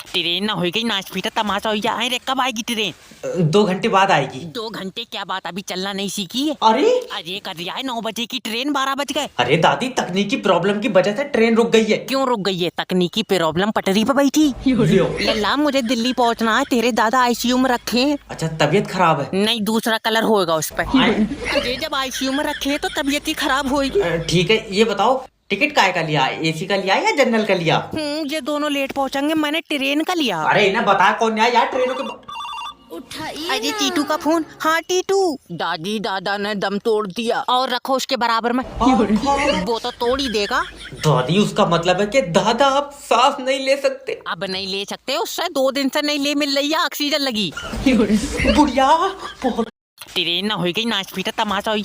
Train ना हो गई, नाच पीटा तमाशा हो गया। अरे कब आएगी ट्रेन? 2 घंटे बाद आएगी। 2 घंटे क्या बात, अभी चलना नहीं सीखी है? अरे अरे कर दिया है, 9 बजे की ट्रेन 12 बज गए। अरे दादी, तकनीकी प्रॉब्लम की वजह से ट्रेन रुक गई है। क्यों रुक गई है? तकनीकी प्रॉब्लम, पटरी पे बैठी। लियो। लल्ला मुझे दिल्ली पहुंचना है, तेरे दादा आईसीयू में रखे हैं। अच्छा, तबीयत खराब है। नहीं, दूसरा कलर होगा उस पर। अरे जब आईसीयू में रखे हैं तो तबीयत ही खराब होगी। ठीक है, ये बताओ टिकट काय का लिया? एसी का लिया या जनरल का लिया? ये दोनों लेट पहुंचेंगे, मैंने ट्रेन का लिया। अरे इन्हें बता कौन है यार ट्रेनों के। अरे टीटू का फोन। हाँ टीटू। दादी दादा ने दम तोड़ दिया। और रखो उसके बराबर में। वो तो तोड़ ही देगा। दादी, उसका मतलब है कि दादा आप सांस नहीं ले सकते। अब नहीं ले सकते, उससे 2 दिन से नहीं ले मिल रही है, ऑक्सीजन लगी। बुढ़िया बहुत। ट्रेन ना हो गई, नाच पीटा तमाशा हो गया।